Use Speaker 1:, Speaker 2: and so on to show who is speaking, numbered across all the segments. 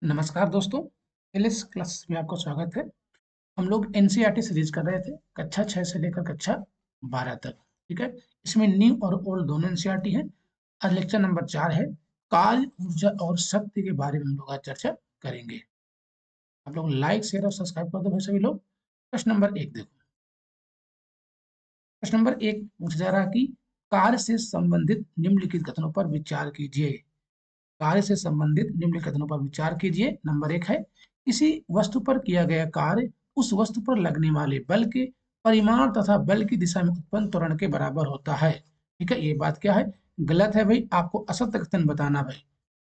Speaker 1: नमस्कार दोस्तों, Alice class में आपका स्वागत है। हम लोग एनसीईआरटी सीरीज कर रहे थे कक्षा 6 से लेकर कक्षा 12 तक। ठीक है, इसमें न्यू और ओल्ड दोनों एनसीईआरटी हैं। आज लेक्चर नंबर 4 है, कार्य, ऊर्जा और शक्ति के बारे में हम लोग आज चर्चा करेंगे। आप लोग लाइक शेयर और सब्सक्राइब कर दो भाई सभी लोग। प्रश्न नंबर 1 देखो। प्रश्न नंबर 1 पूछा जा रहा है कि कार्य से संबंधित निम्नलिखित कथनों पर विचार कीजिए। कार्य से संबंधित निम्नलिखित कथनों पर विचार कीजिए। नंबर 1 है, किसी वस्तु पर किया गया कार्य उस वस्तु पर लगने वाले बल के परिमाण तथा बल की दिशा में उत्पन्न त्वरण के बराबर होता है। ठीक है, ये बात क्या है? गलत है भाई, आपको असत्य कथन बताना भाई।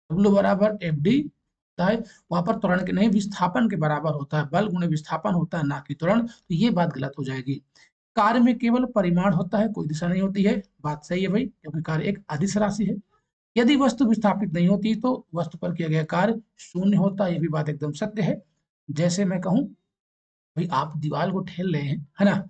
Speaker 1: W बराबर एफ डी होता है, वहां पर त्वरण के नहीं विस्थापन के बराबर होता है। बल गुणे विस्थापन होता है, ना कि त्वरण। तो ये बात गलत हो जाएगी। कार्य में केवल परिमाण होता है, कोई दिशा नहीं होती है। बात सही है भाई, क्योंकि कार्य एक अदिश राशि है। यदि वस्तु विस्थापित नहीं होती तो वस्तु पर किया गया कार्य शून्य होता है। ये भी बात एकदम सत्य है। जैसे मैं कहूं भाई, आप दीवार को ठेल रहे हैं, है ना?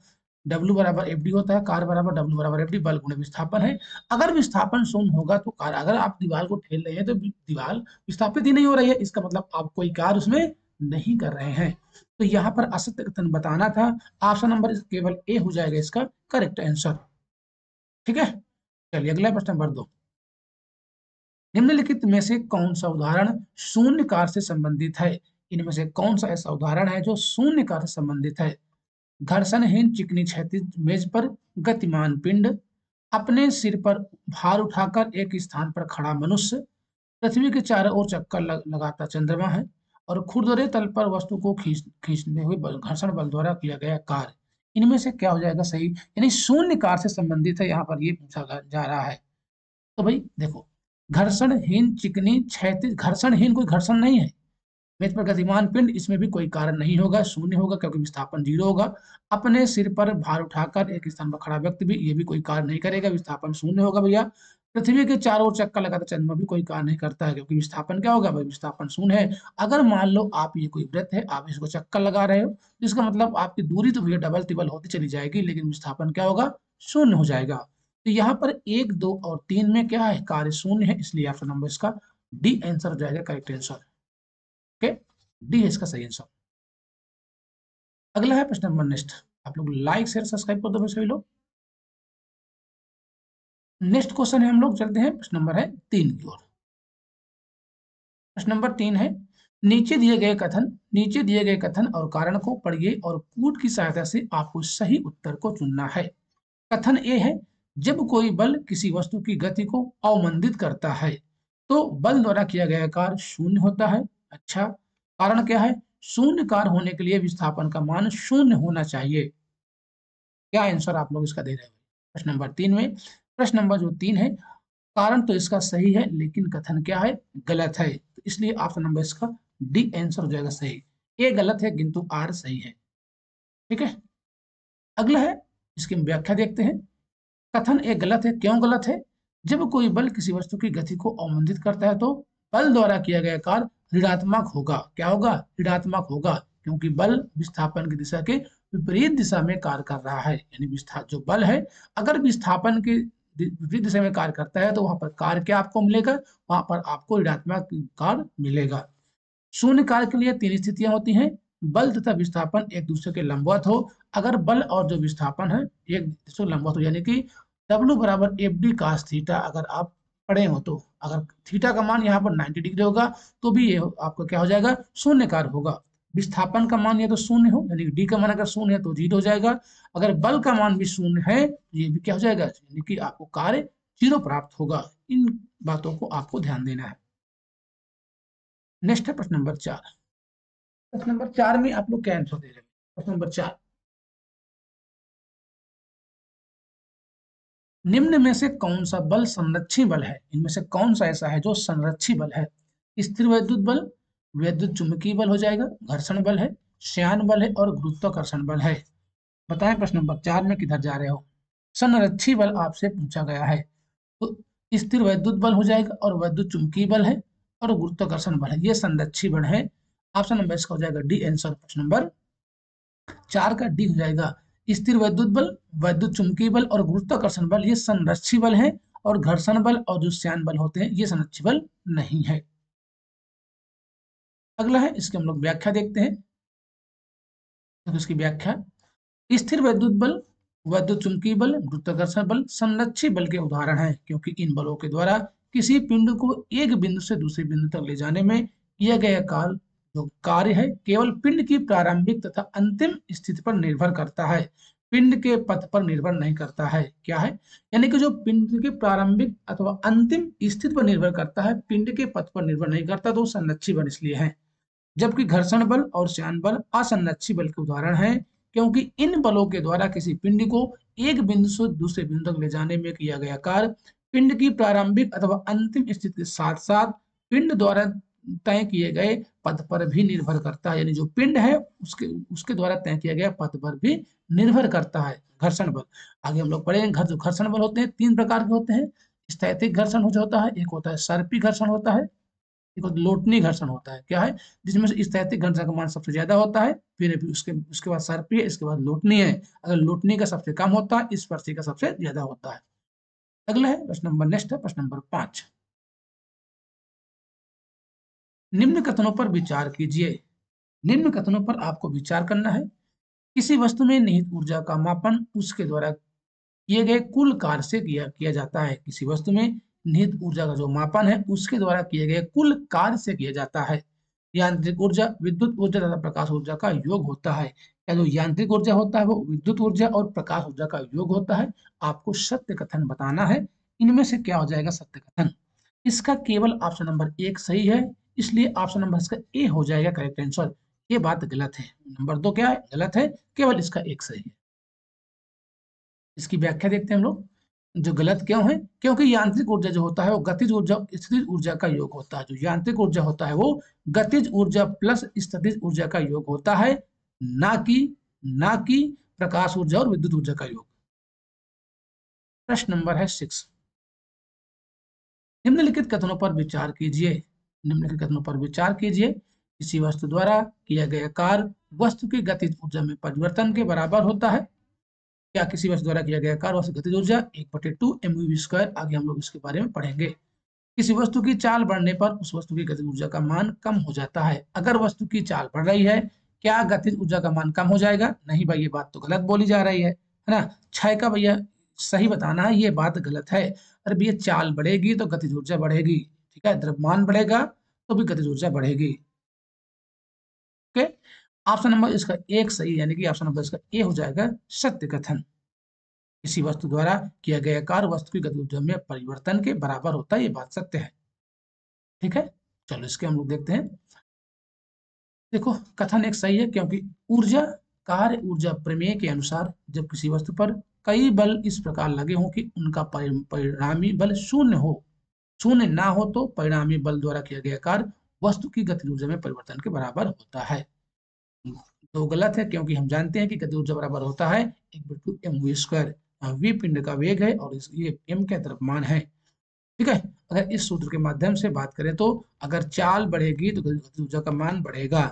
Speaker 1: W बराबर एफ डी होता है, कार बराबर W बराबर एफ डी, बल गुणे विस्थापन है। अगर विस्थापन शून्य होगा तो कार, अगर आप दीवार को ठेल रहे हैं तो दीवार विस्थापित ही नहीं हो रही है, इसका मतलब आप कोई कार्य उसमें नहीं कर रहे हैं। तो यहाँ पर असत्य कथन बताना था। ऑप्शन नंबर केवल ए हो जाएगा इसका करेक्ट आंसर। ठीक है, चलिए अगला प्रश्न नंबर 2। निम्नलिखित में से कौन सा उदाहरण शून्य कार से संबंधित है? इनमें से कौन सा ऐसा उदाहरण है जो शून्य कार से संबंधित है? घर्षणहीन चिकनी क्षैतिज मेज पर गतिमान पिंड, अपने सिर पर भार उठाकर एक स्थान पर खड़ा मनुष्य, पृथ्वी के चारों ओर चक्कर लगाता चंद्रमा है, और खुरदरे तल पर वस्तु को खींचने हुए घर्षण बल द्वारा किया गया कार्य। इनमें से क्या हो जाएगा सही? यानी शून्य कार से संबंधित है, यहाँ पर ये पूछा जा रहा है। तो भाई देखो, घर्षणहीन चिकनी क्षैतिज, घर्षणहीन कोई घर्षण नहीं है। मेज पर गतिमान पिंड, इसमें भी कोई कारण नहीं होगा, शून्य होगा क्योंकि विस्थापन 0 होगा। अपने सिर पर भार उठाकर एक स्थान पर खड़ा व्यक्ति भी, ये भी कोई कार्य नहीं करेगा, विस्थापन शून्य होगा भैया। पृथ्वी के चारों ओर चक्कर लगाता चंद्रमा भी कोई कार्य नहीं करता है, क्योंकि विस्थापन क्या होगा भाई? विस्थापन शून्य है। अगर मान लो आप, ये कोई वृत्त है, आप इसको चक्कर लगा रहे हो, तो इसका मतलब आपकी दूरी तो भैया डबल टिबल होती चली जाएगी, लेकिन विस्थापन क्या होगा? शून्य हो जाएगा। तो यहाँ पर 1, 2 और 3 में क्या है? कार्य शून्य है, इसलिए ऑप्शन नंबर इसका डी आंसर हो जाएगा करेक्ट आंसर। ओके, डी है इसका सही आंसर। अगला है प्रश्न नंबर नेक्स्ट। आप लोग लाइक शेयर सब्सक्राइब कर दो भाई सभी लोग। नेक्स्ट क्वेश्चन है, हम लोग चलते हैं प्रश्न नंबर है 3 की ओर। प्रश्न नंबर 3 है, नीचे दिए गए कथन और कारण को पढ़िए और कूट की सहायता से आपको सही उत्तर को चुनना है। कथन ए है, जब कोई बल किसी वस्तु की गति को अवमंदित करता है तो बल द्वारा किया गया कार्य शून्य होता है। अच्छा, कारण क्या है? शून्य कार्य होने के लिए विस्थापन का मान शून्य होना चाहिए। क्या आंसर आप लोग इसका दे रहे हैं प्रश्न नंबर 3 में? प्रश्न नंबर जो 3 है, कारण तो इसका सही है, लेकिन कथन क्या है? गलत है। तो इसलिए ऑप्शन नंबर इसका डी आंसर हो जाएगा सही। ए गलत है किंतु आर सही है। ठीक है, अगला है, इसकी व्याख्या देखते हैं। कथन ए गलत है, क्यों गलत है? जब कोई बल किसी वस्तु की गति को अवमंदित करता है तो बल द्वारा किया गया कार्य ऋणात्मक होगा। क्या होगा? ऋणात्मक होगा, क्योंकि बल विस्थापन की दिशा के विपरीत दिशा में कार्य कर रहा है। यानी जो बल है, अगर विस्थापन के विपरीत दिशा में कार्य करता है तो वहां पर कार्य क्या आपको मिलेगा? वहां पर आपको ऋणात्मक कार्य मिलेगा। शून्य कार्य के लिए 3 स्थितियां होती हैं। बल तथा विस्थापन एक दूसरे के लंबवत हो, अगर बल और जो विस्थापन है एक दूसरे के लंबवत हो, यानी कि W बराबर एफ डी कास थीटा, अगर आप पढ़े हो तो, अगर थीटा का मान यहाँ पर 90 डिग्री होगा तो भी ये आपका क्या हो जाएगा? शून्य कार्य होगा। विस्थापन का मान या तो शून्य हो, यानी डी का मान अगर शून्य है तो 0 हो जाएगा। अगर बल का मान भी शून्य है ये भी क्या हो जाएगा? यानी कि आपको कार्य 0 प्राप्त होगा। इन बातों को आपको ध्यान देना है। नेक्स्ट है प्रश्न नंबर 4। प्रश्न नंबर 4 में आप लोग क्या आंसर दे रहे हैं? प्रश्न नंबर 4, निम्न में से कौन सा बल संरक्षी बल है? इनमें से कौन सा ऐसा है जो संरक्षी बल है? स्थिर वैद्युत बल, वैद्युत चुंबकीय बल हो जाएगा, घर्षण बल है, श्यान बल है, और गुरुत्वाकर्षण बल है। बताएं प्रश्न नंबर 4 में किधर जा रहे हो? संरक्षी बल आपसे पूछा गया है, तो स्थिर वैद्युत बल हो जाएगा, और वैद्युत चुंबकीय बल है, और गुरुत्वाकर्षण बल है, ये संरक्षी बल है। ऑप्शन नंबर इसका हो जाएगा डी आंसर। प्रश्न नंबर 4 का डी हो जाएगा। स्थिर वैद्युत बल, वैद्युत चुंबकीय बल और गुरुत्वाकर्षण बल ये संरक्षी बल है, और घर्षण बल और जो श्यान बल होते हैं ये संरक्षी बल नहीं है। अगला है, इसकी हम लोग व्याख्या देखते हैं। तो इसकी व्याख्या, स्थिर वैद्युत बल, वैद्युत चुंबकीय बल, गुरुत्वाकर्षण बल संरक्षी बल के उदाहरण हैं, क्योंकि इन बलों के द्वारा किसी पिंड को एक बिंदु से दूसरे बिंदु तक ले जाने में किया गया कार्य, जो कार्य है, केवल पिंड की प्रारंभिक तथा अंतिम स्थिति पर निर्भर करता है, पिंड के पथ पर निर्भर नहीं करता है। क्या है? यानी कि जो पिंड के प्रारंभिक अथवा अंतिम स्थिति पर निर्भर करता है, पिंड के पथ पर निर्भर नहीं करता, तो संरक्षी बल इसलिए है। जबकि घर्षण बल और श्यान बल असंरक्षी बल के उदाहरण हैं, क्योंकि इन बलों के द्वारा किसी पिंड को एक बिंदु से दूसरे बिंदु तक ले जाने में किया गया कार्य पिंड की प्रारंभिक अथवा अंतिम स्थिति के साथ साथ पिंड द्वारा तय किए गए पथ पर भी निर्भर करता है। यानी जो पिंड है उसके उसके द्वारा तय किया गया पथ पर भी निर्भर करता है घर्षण बल। आगे हम लोग पढ़ेंगे। जो घर्षण बल होते हैं 3 प्रकार के होते हैं। स्थैतिक घर्षण हो होता है, एक होता है सर्पी घर्षण होता है, एक लोटनी घर्षण होता है। क्या है? जिसमें से स्थैतिक घर्षण का मान सबसे ज्यादा होता है, फिर उसके उसके बाद सर्पी है, इसके बाद लोटनी है। अगर लोटनी का सबसे कम होता है, स्पर्शी का सबसे ज्यादा होता है। अगला है प्रश्न नंबर, नेक्स्ट है प्रश्न नंबर 5। निम्न कथनों पर विचार कीजिए। निम्न कथनों पर आपको विचार करना है। किसी वस्तु में निहित ऊर्जा का मापन उसके द्वारा किए गए कुल कार्य से किया जाता है। किसी वस्तु में निहित ऊर्जा का जो मापन है उसके द्वारा किए गए कुल कार्य से किया जाता है। यांत्रिक ऊर्जा, विद्युत ऊर्जा तथा प्रकाश ऊर्जा का योग होता है। या जो यांत्रिक ऊर्जा होता है वो विद्युत ऊर्जा और प्रकाश ऊर्जा का योग होता है। आपको सत्य कथन बताना है, इनमें से क्या हो जाएगा सत्य कथन। इसका केवल ऑप्शन नंबर 1 सही है, इसलिए ऑप्शन नंबर इसका ए हो जाएगा करेक्ट आंसर। ये बात गलत है। नंबर 2 क्या है? गलत है, केवल इसका 1 सही है। इसकी व्याख्या देखते हैं हम लोग। जो गलत क्यों है? क्योंकि यांत्रिक ऊर्जा जो होता है वो गतिज ऊर्जा स्थितिज ऊर्जा का योग होता है। जो यांत्रिक ऊर्जा होता है वो गतिज ऊर्जा प्लस स्थितिज ऊर्जा का योग होता है, ना कि प्रकाश ऊर्जा और विद्युत ऊर्जा का योग। प्रश्न नंबर है 6। निम्नलिखित कथनों पर विचार कीजिए। निम्नलिखित कथनों पर विचार कीजिए। किसी वस्तु द्वारा किया गया कार्य वस्तु की गतिज ऊर्जा में परिवर्तन के बराबर होता है। क्या किसी वस्तु द्वारा किया गया कार्य वस्तु गतिज ऊर्जा 1/2 mv²। आगे हम लोग इसके बारे में पढ़ेंगे। किसी वस्तु की चाल बढ़ने पर उस वस्तु की गतिज ऊर्जा का मान कम हो जाता है। अगर वस्तु की चाल बढ़ रही है, क्या गतिज ऊर्जा का मान कम हो जाएगा? नहीं भाई, ये बात तो गलत बोली जा रही है ना। 6 का भैया सही बताना है, ये बात गलत है। अरे भैया, चाल बढ़ेगी तो गतिज ऊर्जा बढ़ेगी, ठीक है। द्रव्यमान बढ़ेगा तो भी गतिज ऊर्जा बढ़ेगी। ओके, ऑप्शन नंबर इसका 1 सही, यानी कि ऑप्शन नंबर इसका ए हो जाएगा सत्य कथन। किसी वस्तु द्वारा किया गया कार्य वस्तु की गति ऊर्जा में परिवर्तन के बराबर होता है, ये बात सत्य है। ठीक है, चलो इसके हम लोग देखते हैं। देखो, कथन एक सही है, क्योंकि ऊर्जा कार्य ऊर्जा प्रमेय के अनुसार जब किसी वस्तु पर कई बल इस प्रकार लगे हों कि उनका परिणामी बल शून्य ना हो, तो परिणामी बल द्वारा किया गया कार्य वस्तु की गति ऊर्जा में परिवर्तन के बराबर होता है। तो गलत है, क्योंकि हम जानते हैं कि गति ऊर्जा बराबर होता है 1/mv²। v पिंड का वेग है और ये m का द्रव्यमान है। ठीक है, अगर इस सूत्र के माध्यम से बात करें तो अगर चाल बढ़ेगी तो गति ऊर्जा का मान बढ़ेगा,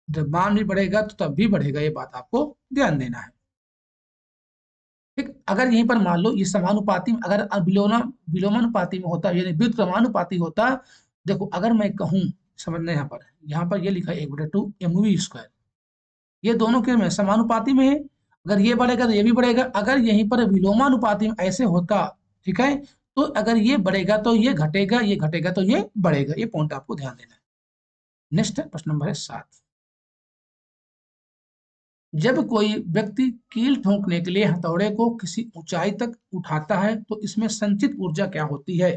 Speaker 1: द्रव्यमान भी बढ़ेगा तो तब भी बढ़ेगा, ये बात आपको ध्यान देना है। ठीक, अगर यहीं पर मान लो ये समानुपाती में, अगर विलोमानुपाती में होता, यानी व्युत्क्रमानुपाती होता। देखो, अगर मैं कहूं, समझना, यहाँ पर ये लिखा है 1/2 mv²। ये दोनों के में समानुपाती में है। अगर ये बढ़ेगा तो ये भी बढ़ेगा। अगर यहीं पर विलोमानुपाती में ऐसे होता, ठीक है, तो अगर ये बढ़ेगा तो ये घटेगा, ये घटेगा तो ये बढ़ेगा। ये पॉइंट आपको ध्यान देना है। नेक्स्ट है प्रश्न नंबर है 7। जब कोई व्यक्ति कील ठोंकने के लिए हथौड़े को किसी ऊंचाई तक उठाता है तो इसमें संचित ऊर्जा क्या होती है?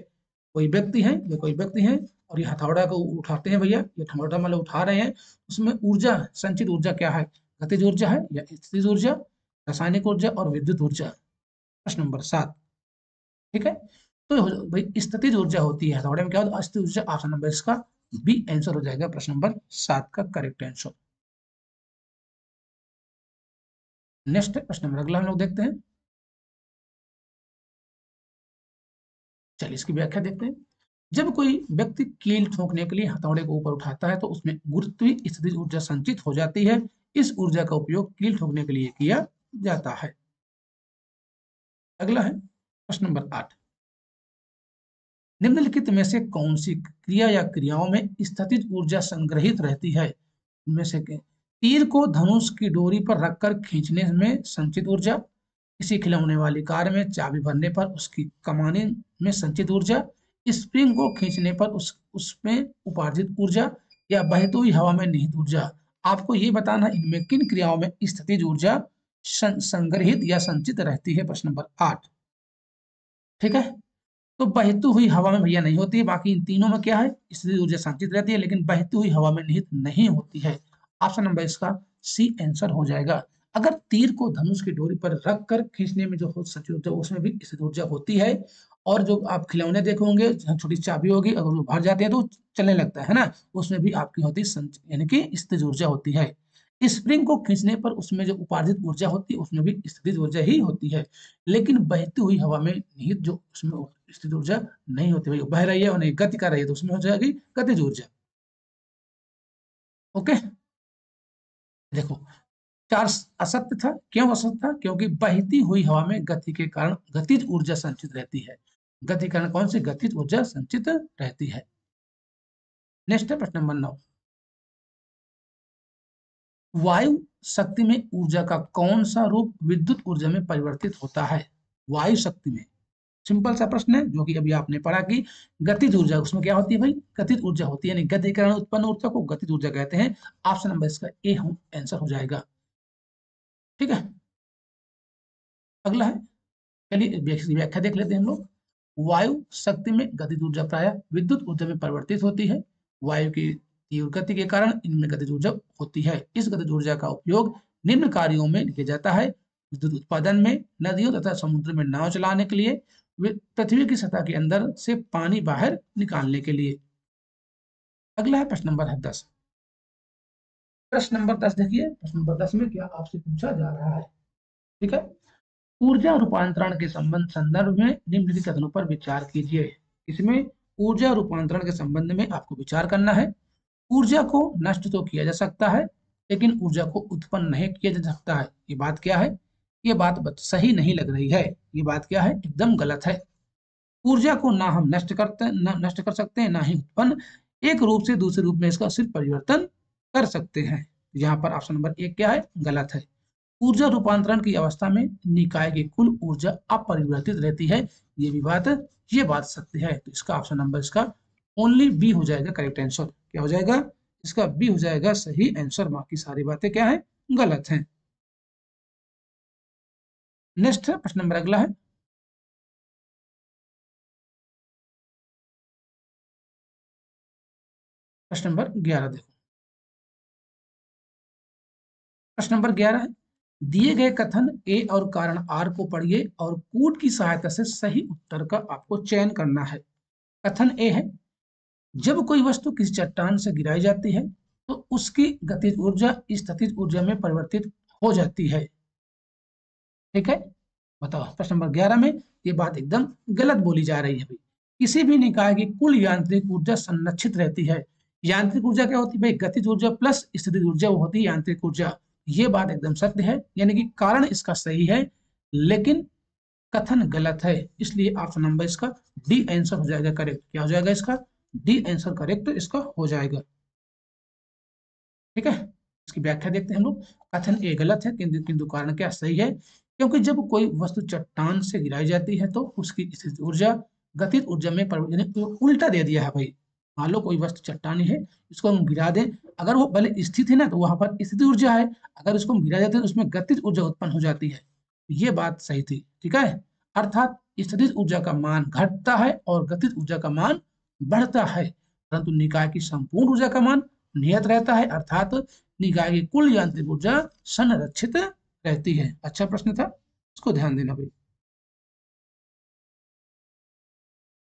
Speaker 1: कोई व्यक्ति है और ये हथौड़ा को उठाते हैं भैया, ये हथौड़ा मतलब उठा रहे हैं, उसमें ऊर्जा, संचित ऊर्जा क्या है? गतिज ऊर्जा है या स्थितिज ऊर्जा, रासायनिक ऊर्जा और विद्युत ऊर्जा। प्रश्न नंबर 7। ठीक है, तो भाई स्थितिज ऊर्जा होती है हथौड़े में, क्या होता है? स्थितिज ऊर्जा। ऑप्शन नंबर इसका बी आंसर हो जाएगा, प्रश्न नंबर 7 का करेक्ट आंसर। नेक्स्ट प्रश्न नंबर अगला हम लोग देखते हैं। चलिए इसकी व्याख्या देखते हैं। जब कोई व्यक्ति कील ठोकने के लिए हथौड़े को ऊपर उठाता है तो उसमें गुरुत्वीय स्थितिज ऊर्जा संचित हो जाती है। इस ऊर्जा का उपयोग कील ठोकने के लिए किया जाता है। अगला है प्रश्न नंबर 8। निम्नलिखित में से कौन सी क्रिया या क्रियाओं में स्थितिज ऊर्जा संग्रहित रहती है? इनमें से तीर को धनुष की डोरी पर रखकर खींचने में संचित ऊर्जा, किसी खिलौने वाली कार में चाबी भरने पर उसकी कमाने में संचित ऊर्जा, स्प्रिंग को खींचने पर उसमें उपार्जित ऊर्जा, या बहती हुई हवा में निहित ऊर्जा। आपको ये बताना इनमें किन क्रियाओं में स्थितिज ऊर्जा संग्रहित या संचित रहती है। प्रश्न नंबर 8। ठीक है, तो बहती हुई हवा में भैया नहीं होती है, बाकी इन तीनों में क्या है, स्थितिज ऊर्जा संचित रहती है, लेकिन बहती हुई हवा में निहित नहीं होती है। ऑप्शन नंबर इसका सी आंसर हो जाएगा। अगर तीर को धनुष की डोरी पर रख कर खींचने में जो संचित ऊर्जा उसमें भी स्थितिज ऊर्जा होती है, और जो आप खिलौने देखोगे छोटी छोटी चाबी होगी, अगर वो भर जाते हैं तो चलने लगता है ना, उसमें भी आपकी होती यानी कि स्थितिज ऊर्जा होती है। स्प्रिंग को खींचने पर उसमें जो उपार्जित ऊर्जा होती है उसमें भी स्थितिज ऊर्जा ही होती है, लेकिन बहती हुई हवा में निहित जो उसमें स्थितिज ऊर्जा नहीं होती। भाई बह रही है और नहीं गति कर रही है तो उसमें हो जाएगी गतिज ऊर्जा। ओके, देखो, चार असत्य था। क्यों असत्य था? क्योंकि बहती हुई हवा में गति के कारण गतिज ऊर्जा संचित रहती है। गति के कारण कौन सी गतिज ऊर्जा संचित रहती है? नेक्स्ट है प्रश्न नंबर 9। वायु शक्ति में ऊर्जा का कौन सा रूप विद्युत ऊर्जा में परिवर्तित होता है? वायु शक्ति में, सिंपल सा प्रश्न है जो कि अभी आपने पढ़ा कि गतिज ऊर्जा, उसमें क्या होती है भाई, गतिज ऊर्जा होती है, यानी गति के कारण उत्पन्न ऊर्जा को गतिज ऊर्जा कहते हैं। ऑप्शन नंबर इसका ए हम आंसर हो जाएगा। ठीक है, अगला है, चलिए व्याख्या देख लेते हैं हम लोग। वायु शक्ति में गतिज ऊर्जा प्रायः विद्युत ऊर्जा में परिवर्तित होती है। वायु की तीव्र गति के कारण इनमें गतिज ऊर्जा होती है। इस गतिज ऊर्जा का उपयोग निम्न कार्यों में किया जाता है: विद्युत उत्पादन में, नदियों तथा समुद्र में नाव चलाने के लिए, पृथ्वी की सतह के अंदर से पानी बाहर निकालने के लिए। अगला है प्रश्न नंबर 10। प्रश्न नंबर 10 देखिए, प्रश्न नंबर 10 में क्या आपसे पूछा जा रहा है। ठीक है, ऊर्जा रूपांतरण के संदर्भ में निम्नलिखित कथनों पर विचार कीजिए। इसमें ऊर्जा रूपांतरण के संबंध में आपको विचार करना है। ऊर्जा को नष्ट तो किया जा सकता है, लेकिन ऊर्जा को उत्पन्न नहीं किया जा सकता है। ये बात क्या है? ये बात सही नहीं लग रही है। ये बात क्या है? एकदम गलत है। ऊर्जा को ना हम नष्ट कर सकते हैं, ना ही उत्पन्न। एक रूप से दूसरे रूप में इसका सिर्फ परिवर्तन कर सकते हैं। यहाँ पर ऑप्शन नंबर 1 क्या है? गलत है। ऊर्जा रूपांतरण की अवस्था में निकाय की कुल ऊर्जा अपरिवर्तित रहती है। ये बात सत्य है। तो इसका ऑप्शन नंबर इसका ओनली बी हो जाएगा करेक्ट आंसर। क्या हो जाएगा? इसका बी हो जाएगा सही आंसर। बाकी सारी बातें क्या है? गलत हैं। नेक्स्ट है प्रश्न नंबर अगला है, प्रश्न नंबर 11। देखो, प्रश्न नंबर 11 है, दिए गए कथन ए और कारण आर को पढ़िए और कूट की सहायता से सही उत्तर का आपको चयन करना है। कथन ए है, जब कोई वस्तु किसी चट्टान से गिराई जाती है तो उसकी गतिज ऊर्जा स्थितिज ऊर्जा में परिवर्तित हो जाती है। ठीक है, बताओ प्रश्न नंबर 11 में ये बात एकदम गलत बोली जा रही है। भाई किसी भी निकाय की कुल यांत्रिक ऊर्जा संरक्षित रहती है। यांत्रिक ऊर्जा क्या होती है भाई? गतिज ऊर्जा प्लस स्थितिज ऊर्जा, वो होती है यांत्रिक ऊर्जा। ये बात एकदम सत्य है, यानी कि कारण इसका सही है लेकिन कथन गलत है। इसलिए ऑप्शन नंबर इसका डी आंसर हो जाएगा करेक्ट। क्या हो जाएगा इसका? डी आंसर करेक्ट इसका हो जाएगा। ठीक है, इसकी व्याख्या देखते हैं हम लोग। कथन ए गलत है, किंतु कारण क्या सही है? क्योंकि जब कोई वस्तु चट्टान से गिराई जाती है तो उसकी स्थितिज ऊर्जा गतिज ऊर्जा में परिवर्तित, तो उल्टा दे दिया है भाई। मान लो कोई वस्तु चट्टानी है, इसको हम गिरा दें, अगर वो भले स्थित है ना तो वहां पर स्थिति ऊर्जा है, अगर उसको हम गिरा देते हैं तो उसमें गतिज ऊर्जा उत्पन्न हो जाती है। ये बात सही थी। ठीक है, अर्थात स्थितिज ऊर्जा का मान घटता है और गतिज ऊर्जा का मान बढ़ता है, परंतु निकाय की संपूर्ण ऊर्जा का मान नियत रहता है, अर्थात निकाय की कुल यांत्रिक ऊर्जा संरक्षित रहती है। अच्छा प्रश्न था, इसको ध्यान देना भाई।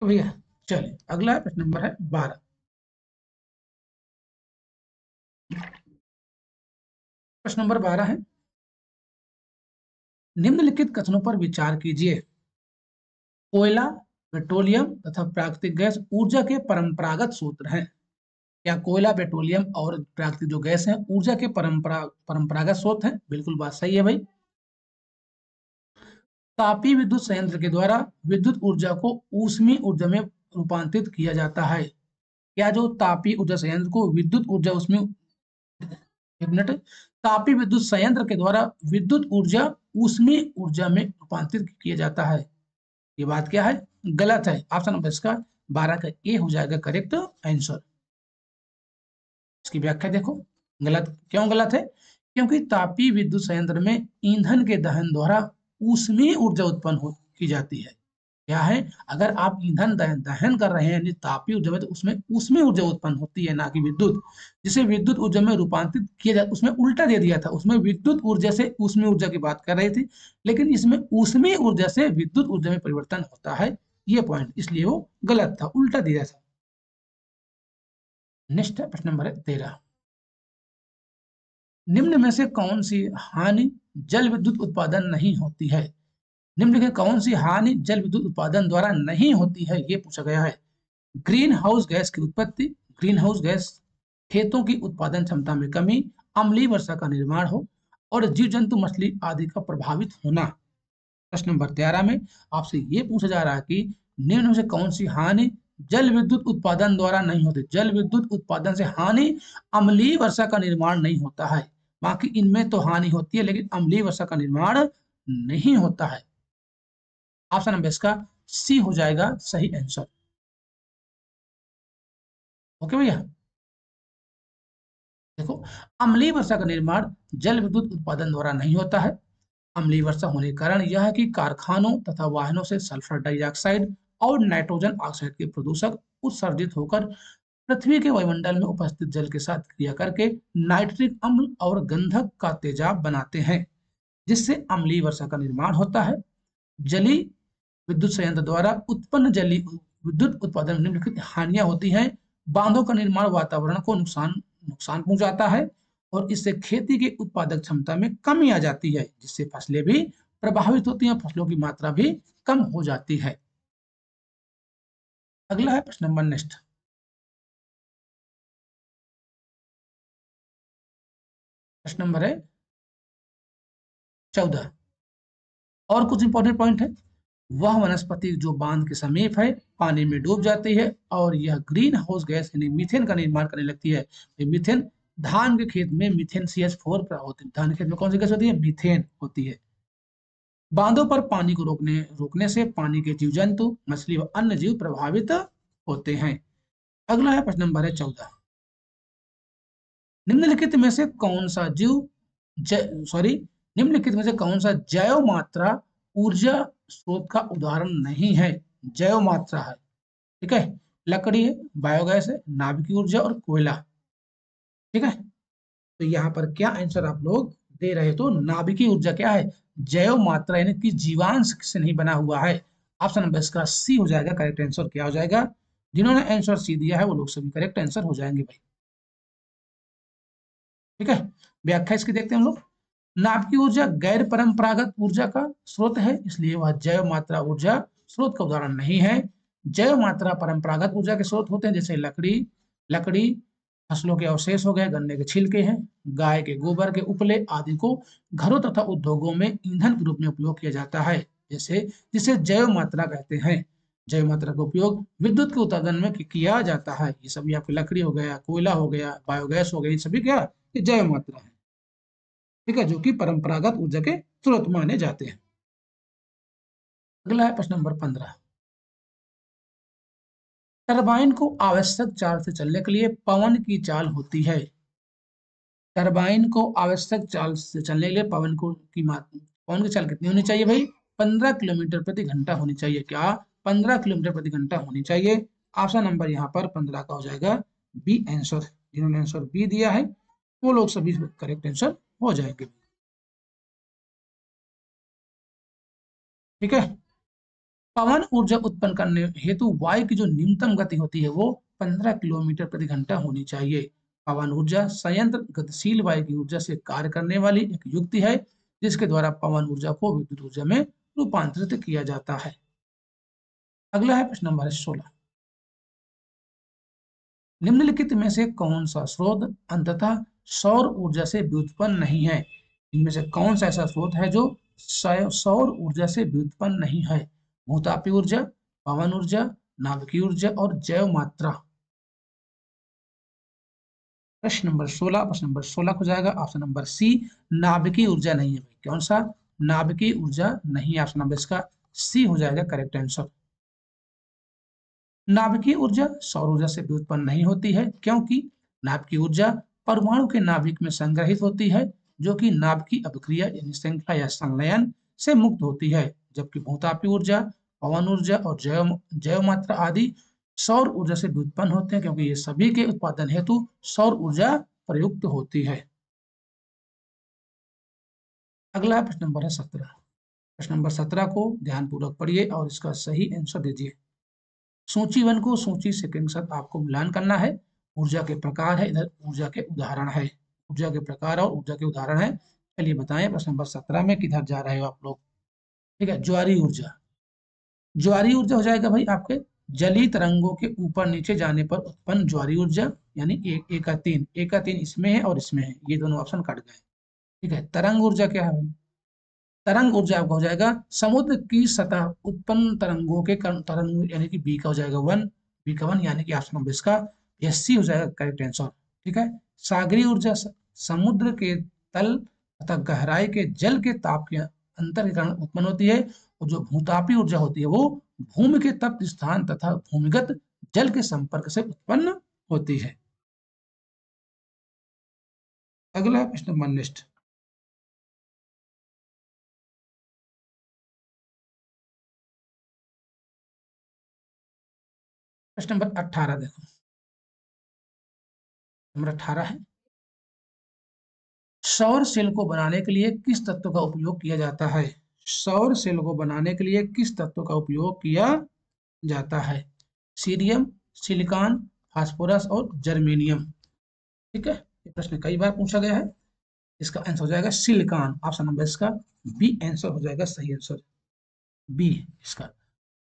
Speaker 1: तो भैया चलिए अगला प्रश्न नंबर है 12। प्रश्न नंबर 12 है, निम्नलिखित कथनों पर विचार कीजिए। कोयला, पेट्रोलियम तथा प्राकृतिक गैस ऊर्जा के परंपरागत स्रोत हैं। क्या कोयला, पेट्रोलियम और प्राकृतिक जो गैस है ऊर्जा के परंपरागत स्रोत हैं? बिल्कुल बात सही है भाई। तापीय विद्युत संयंत्र के द्वारा विद्युत ऊर्जा को ऊष्मीय ऊर्जा में रूपांतरित किया जाता है? क्या जो तापीय ऊर्जा संयंत्र को विद्युत ऊर्जा उसमें, एक मिनट, तापीय विद्युत संयंत्र के द्वारा विद्युत ऊर्जा ऊष्मीय ऊर्जा में रूपांतरित किया जाता है? ये बात क्या है? गलत है। ऑप्शन नंबर इसका 12 का ए हो जाएगा करेक्ट आंसर। इसकी व्याख्या देखो, गलत क्यों गलत है? क्योंकि तापीय विद्युत संयंत्र में ईंधन के दहन द्वारा ऊष्मीय ऊर्जा उत्पन्न की जाती है। क्या है? अगर आप ईंधन दहन कर रहे हैं यानी तापीय ऊर्जा में, तो उसमें ऊष्मीय ऊर्जा उत्पन्न होती है, ना कि विद्युत। जिसे विद्युत ऊर्जा में रूपांतरित किया जाए, उसमें उल्टा दे दिया था, उसमें विद्युत ऊर्जा से ऊष्मीय ऊर्जा की बात कर रही थी, लेकिन इसमें ऊष्मीय ऊर्जा से विद्युत ऊर्जा में परिवर्तन होता है, ये पॉइंट, इसलिए वो गलत था, उल्टा दिया था। नेक्स्ट प्रश्न नंबर 13, निम्न में से कौन सी हानि जल विद्युत उत्पादन नहीं होती है? निम्न में कौन सी हानि जल विद्युत उत्पादन द्वारा नहीं होती है, ये पूछा गया है। ग्रीन हाउस गैस की उत्पत्ति, ग्रीन हाउस गैस, खेतों की उत्पादन क्षमता में कमी, अम्लीय वर्षा का निर्माण हो, और जीव जंतु मछली आदि का प्रभावित होना। प्रश्न नंबर 13 में आपसे ये पूछा जा रहा है कि निम्न में से कौन सी हानि जल विद्युत उत्पादन द्वारा नहीं होती? जल विद्युत उत्पादन से हानि अम्लीय वर्षा का निर्माण नहीं होता है, बाकी इनमें तो हानि होती है, लेकिन अम्लीय वर्षा का निर्माण नहीं होता है। ऑप्शन नंबर इसका सी हो जाएगा सही आंसर। ओके भैया, देखो, अम्लीय वर्षा का निर्माण जल विद्युत उत्पादन द्वारा नहीं होता है। अम्लीय वर्षा होने के कारण यह है कि कारखानों तथा वाहनों से सल्फर डाइऑक्साइड और नाइट्रोजन ऑक्साइड के प्रदूषक उत्सर्जित होकर पृथ्वी के वायुमंडल में उपस्थित जल के साथ क्रिया करके नाइट्रिक अम्ल और गंधक का तेजाब बनाते हैं, जिससे अम्लीय वर्षा का निर्माण होता है। जलीय विद्युत संयंत्र द्वारा उत्पन्न जलीय विद्युत उत्पादन में निम्नलिखित हानियां होती हैं। बांधों का निर्माण वातावरण को नुकसान पहुंचाता है, और इससे खेती की उत्पादक क्षमता में कमी आ जाती है, जिससे फसलें भी प्रभावित होती हैं, फसलों की मात्रा भी कम हो जाती है। अगला है प्रश्न नंबर नेक्स्ट, प्रश्न नंबर है 14, और कुछ इंपॉर्टेंट पॉइंट है। वह वनस्पति जो बांध के समीप है पानी में डूब जाती है, और यह ग्रीन हाउस गैस यानी मीथेन का निर्माण करने लगती है। मीथेन, धान के खेत में मीथेन CH4 होती है। धान के खेत में कौन सी गैस होती है? मीथेन होती है। बांधों पर पानी को रोकने से पानी के जीव जंतु, मछली व अन्य जीव प्रभावित होते हैं। अगला है प्रश्न नंबर है 14, निम्नलिखित में से कौन सा निम्नलिखित में से कौन सा जैव मात्रा ऊर्जा स्रोत का उदाहरण नहीं है? जैव मात्रा है, ठीक है, लकड़ी है, बायोगैस है, नाभिकीय ऊर्जा और कोयला। ठीक है, तो यहाँ पर क्या आंसर आप लोग दे रहे? तो नाभिकीय ऊर्जा क्या है? जैव मात्रा, यानी कि जीवांश से नहीं बना हुआ है। ऑप्शन नंबर इसका सी हो जाएगा करेक्ट आंसर। क्या हो जाएगा? जिन्होंने आंसर सी दिया है वो लोग सभी करेक्ट आंसर हो जाएंगे भाई। ठीक है, व्याख्या इसकी देखते हैं हम लोग। नाभिकीय ऊर्जा गैर परंपरागत ऊर्जा का स्रोत है, इसलिए वह जैव मात्रा ऊर्जा स्रोत का उदाहरण नहीं है। जैव मात्रा परंपरागत ऊर्जा के स्रोत होते हैं, जैसे लकड़ी, फसलों के अवशेष हो गए, गन्ने के छिलके हैं, गाय के गोबर के उपले आदि को घरों तथा उद्योगों में ईंधन के रूप में उपयोग किया जाता है, जिसे जैव मात्रा कहते हैं। जैव मात्रा का उपयोग विद्युत के उत्पादन में किया जाता है। ये सभी आपकी लकड़ी हो गया, कोयला हो गया, बायोगैस हो गया, ये सभी क्या? ये जैव मात्रा है। ठीक है, जो कि परंपरागत ऊर्जा के स्रोत माने जाते हैं। अगला है प्रश्न नंबर 15, टरबाइन को आवश्यक चाल से चलने के लिए पवन की चाल होती है। टरबाइन को आवश्यक चाल से चलने के लिए पवन की चाल कितनी होनी चाहिए भाई? 15 किलोमीटर प्रति घंटा होनी चाहिए। क्या? 15 किलोमीटर प्रति घंटा होनी चाहिए। ऑप्शन नंबर यहाँ पर 15 का हो जाएगा बी आंसर। जिन्होंने आंसर बी दिया है वो लोग सभी करेक्ट आंसर हो जाएंगे। ठीक है, पवन ऊर्जा उत्पन्न करने हेतु वायु की जो न्यूनतम गति होती है वो 15 किलोमीटर प्रति घंटा होनी चाहिए। पवन ऊर्जा संयंत्र गतिशील वायु की ऊर्जा से कार्य करने वाली एक युक्ति है, जिसके द्वारा पवन ऊर्जा को विद्युत ऊर्जा में रूपांतरित किया जाता है। अगला है प्रश्न नंबर 16, निम्नलिखित में से कौन सा स्रोत अंततः सौर ऊर्जा से व्युत्पन्न नहीं है? इनमें से कौन सा ऐसा स्रोत है जो सौर ऊर्जा से व्युत्पन्न नहीं है? भूतापी ऊर्जा, पवन ऊर्जा, नाभिकीय ऊर्जा और जैव मात्रा। प्रश्न नंबर 16 हो जाएगा ऑप्शन नंबर सी, नाभिकीय ऊर्जा नहीं है भाई। कौन सा? नाभिकीय ऊर्जा नहीं है, ऑप्शन नंबर इसका सी हो जाएगा करेक्ट आंसर। नाभिकीय ऊर्जा सौर ऊर्जा से भी उत्पन्न नहीं होती है, क्योंकि नाभिकीय ऊर्जा परमाणु के नाभिक में संग्रहित होती है, जो कि नाभिकीय अभिक्रिया यानी श्रृंखला या संलयन से मुक्त होती है। जबकि भूतापीय ऊर्जा, पवन ऊर्जा और जैव जैव मात्रा आदि सौर ऊर्जा से भी उत्पन्न होते हैं, क्योंकि ये सभी के उत्पादन हेतु सौर ऊर्जा प्रयुक्त होती है। अगला प्रश्न नंबर है 17। प्रश्न नंबर 17 को ध्यानपूर्वक पढ़िए और इसका सही आंसर दीजिए। सूची 1 को सूची सेकंड के साथ आपको मिलान करना है। ऊर्जा के प्रकार है, इधर ऊर्जा के उदाहरण है। ऊर्जा के प्रकार और ऊर्जा के उदाहरण है। चलिए बताएं प्रश्न नंबर 17 में किधर जा रहे हो आप लोग। ठीक है, ज्वारीय ऊर्जा। ज्वारीय ऊर्जा हो जाएगा भाई आपके जलीय तरंगों के ऊपर नीचे जाने पर उत्पन्न ज्वारीय ऊर्जा, यानी ए का 3 इसमें है और इसमें है, ये दोनों ऑप्शन कट गए। ठीक है, तरंग ऊर्जा क्या है भाई? तरंग ऊर्जा आपका हो जाएगा समुद्र की सतह उत्पन्न तरंगों के तरंग, यानी कि बी का हो जाएगा 1, बी का 1 यानी कि ऑप्शन नंबर इसका एस सी हो जाएगा करेक्ट आंसर। ठीक है, सागरीय ऊर्जा समुद्र के तल तथा गहराई के जल के ताप के अंतर के कारण उत्पन्न होती है, और जो भूतापीय ऊर्जा होती है वो भूमि के तप्त स्थान तथा भूमिगत जल के संपर्क से उत्पन्न होती है। अगला प्रश्न नंबर नेक्स्ट, प्रश्न नंबर 18 देखो। नंबर 18 है, सौर सेल को बनाने के लिए किस तत्व का उपयोग किया जाता है? सौर सेल को बनाने के लिए किस तत्व का उपयोग किया जाता है? सीरियम, सिलिकॉन, फास्फोरस और जर्मेनियम। ठीक है, ये प्रश्न कई बार पूछा गया है। इसका आंसर हो जाएगा सिलिकॉन, ऑप्शन नंबर इसका बी आंसर हो जाएगा सही आंसर, बी इसका।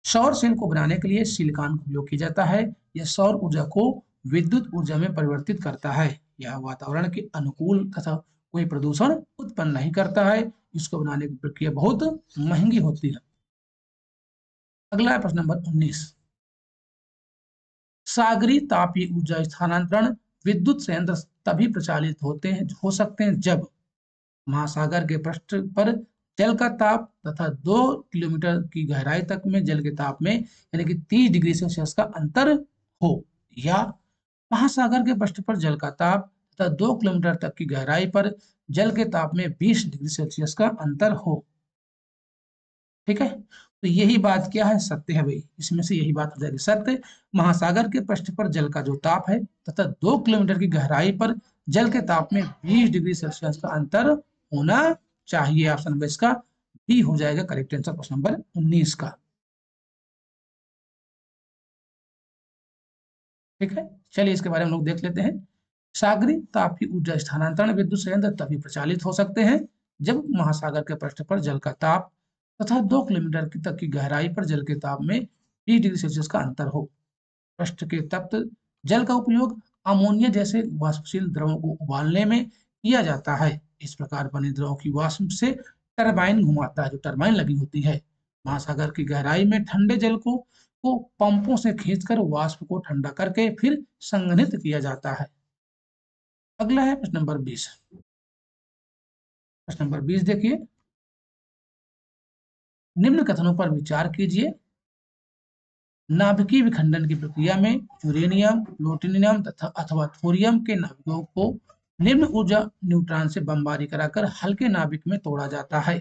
Speaker 1: सौर सेल को बनाने के लिए सिलिकॉन का उपयोग किया जाता है। यह सौर ऊर्जा को विद्युत ऊर्जा में परिवर्तित करता है। यह वातावरण के अनुकूल तथा कोई प्रदूषण उत्पन्न नहीं करता है। इसको बनाने की प्रक्रिया बहुत महंगी होती है। अगला है प्रश्न नंबर 19। सागरीय तापीय ऊर्जा स्थानांतरण विद्युत संयंत्र तभी प्रचालित हो सकते हैं जब महासागर के पृष्ठ पर जल का ताप तथा 2 किलोमीटर की गहराई तक में जल के ताप में यानी कि 30 डिग्री सेल्सियस का अंतर हो, या महासागर के पृष्ठ पर जल का ताप तथा 2 किलोमीटर तक की गहराई पर जल के ताप में 20 डिग्री सेल्सियस का अंतर हो। ठीक है, तो यही बात क्या है? सत्य है भाई, इसमें से यही बात हो जाएगी सत्य। महासागर के पृष्ठ पर जल का जो ताप है तथा 2 किलोमीटर की गहराई पर जल के ताप में 20 डिग्री सेल्सियस का अंतर होना चाहिए। ऑप्शन नंबर इसका बी हो जाएगा करेक्ट आंसर प्रश्न नंबर 19 का। ठीक है, चलिए इसके बारे में लोग देख लेते हैं। सागरीय तापीय ऊर्जा स्थानांतरण विद्युत संयंत्र तभी प्रचालित हो सकते हैं जब महासागर के पृष्ठ पर जल का ताप तथा 2 किलोमीटर तक की गहराई पर जल के ताप में 20 डिग्री सेल्सियस का अंतर हो। पृष्ठ के तप्त जल का उपयोग अमोनिया जैसे वाष्पशील द्रवों को उबालने में किया जाता है। इस प्रकार बने द्रव की वाष्प से टरबाइन घुमाता है, जो टरबाइन लगी होती है। महासागर की गहराई में ठंडे जल को पंपों से खींचकर वाष्प को ठंडा करके फिर संघनित किया जाता है। अगला है प्रश्न नंबर 20। प्रश्न नंबर 20 देखिए, निम्न कथनों पर विचार कीजिए। नाभिकीय विखंडन की प्रक्रिया में यूरेनियम, प्लूटोनियम तथा अथवा थोरियम के नाभिकों को निम्न ऊर्जा न्यूट्रॉन से बमबारी कराकर हल्के नाभिक में तोड़ा जाता है।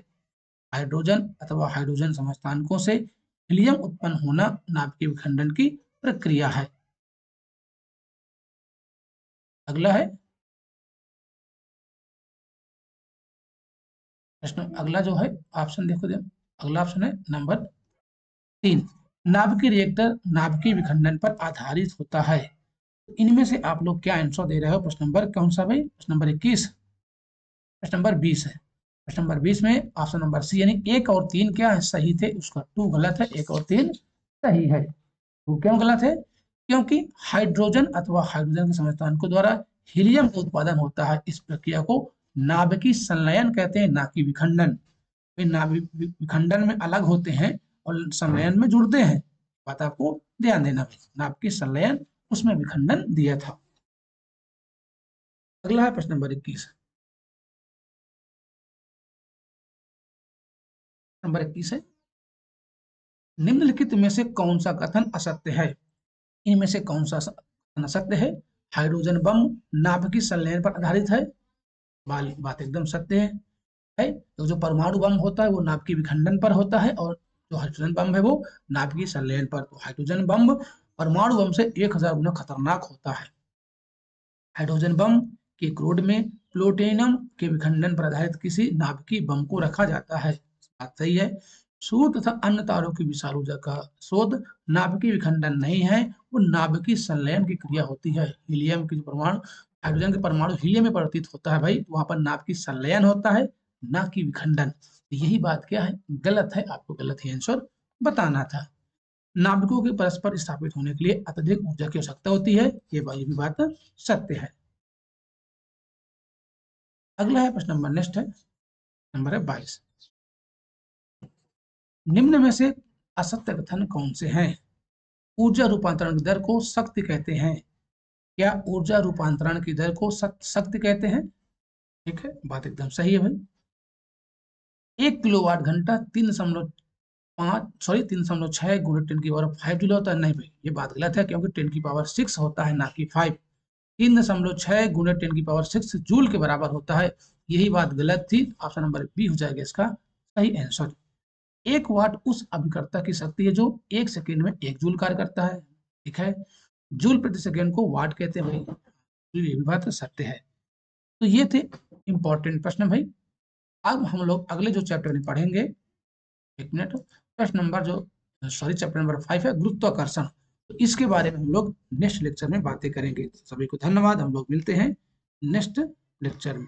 Speaker 1: हाइड्रोजन अथवा हाइड्रोजन समस्थानिकों से हीलियम उत्पन्न होना नाभिकीय विखंडन की प्रक्रिया है। अगला है प्रश्न, अगला जो है ऑप्शन देखो, अगला ऑप्शन है नंबर 3। नाभिकीय रिएक्टर नाभिकीय विखंडन पर आधारित होता है। इनमें से आप लोग क्या आंसर दे रहे हो? प्रश्न नंबर कौन सा भाई? प्रश्न नंबर 21, प्रश्न नंबर 20 है। प्रश्न नंबर 20 में ऑप्शन नंबर सी यानी 1 और 3 क्या है? सही थे, उसका 2 गलत है, 1 और 3 सही है। तो क्यों गलत है? क्योंकि हाइड्रोजन अथवा हाइड्रोजन के समस्थानिकों द्वारा हीलियम का उत्पादन होता है। इस प्रक्रिया को नाभिकीय संलयन कहते हैं, ना कि विखंडन। वे नाभिक विखंडन में अलग होते हैं और संलयन में जुड़ते हैं। बात आपको ध्यान देना है, नाभ की संलयन उसमें विखंडन दिया था। अगला है प्रश्न नंबर 21। नंबर 21 है, निम्नलिखित में से कौन सा कथन असत्य है? इनमें से कौन सा कथन असत्य है? हाइड्रोजन बम नाभ की संलयन पर आधारित है, बात एकदम सत्य है। तो जो परमाणु बम होता है वो नाभ की विखंडन पर होता है, और जो हाइड्रोजन बम है वो नाभ की संलयन पर। तो हाइड्रोजन बम परमाणु बम से 1000 गुना खतरनाक होता है। हाइड्रोजन बम के क्रोड में प्लूटोनियम के विखंडन पर आधारित किसी नाभ की बम को रखा जाता है, बात सही है। सूर्य तथा अन्य तारों की विशाल ऊर्जा का शोध नाभ की विखंडन नहीं है, वो नाभ की संलयन की क्रिया होती है। हीलियम के परमाणु, हाइड्रोजन के परमाणु हीलियम में परिवर्तित होता है भाई, वहां पर नाभ की संलयन होता है, ना कि विखंडन। यही बात क्या है? गलत है, आपको गलत ही आंसर बताना था। नाभिकों के परस्पर स्थापित होने के लिए अत्यधिक ऊर्जा की आवश्यकता होती है, ये भी बात सत्य है। अगला है प्रश्न नंबर नेक्स्ट है, नंबर है 22। निम्न में से असत्य कथन कौन से हैं? ऊर्जा रूपांतरण की दर को शक्ति कहते हैं। क्या ऊर्जा रूपांतरण की दर को शक्ति कहते हैं? ठीक है, बात एकदम सही है भाई। 1 किलोवाट घंटा 3.6 गुणे 10 की पावर 5 जूल होता है। नहीं भाई, ये बात गलत है, क्योंकि 10 की पावर 6 होता है, ना कि 5। 3.6 गुणे 10 की पावर 6 जूल के बराबर होता है। यही बात गलत थी, ऑप्शन नंबर बी हो जाएगा इसका सही आंसर। 1 वाट उस अभिकर्ता की शक्ति है जो 1 सेकेंड में 1 जूल कार्य करता है। ठीक है, जूल प्रति सेकेंड को वाट कहते हैं भाई, तो ये भी बात सत्य है। तो ये थे इंपॉर्टेंट प्रश्न भाई। अब हम लोग अगले जो चैप्टर में पढ़ेंगे, 1 मिनट, प्रश्न नंबर चैप्टर नंबर 5 है गुरुत्वाकर्षण। तो इसके बारे में हम लोग नेक्स्ट लेक्चर में बातें करेंगे। सभी को धन्यवाद, हम लोग मिलते हैं नेक्स्ट लेक्चर में।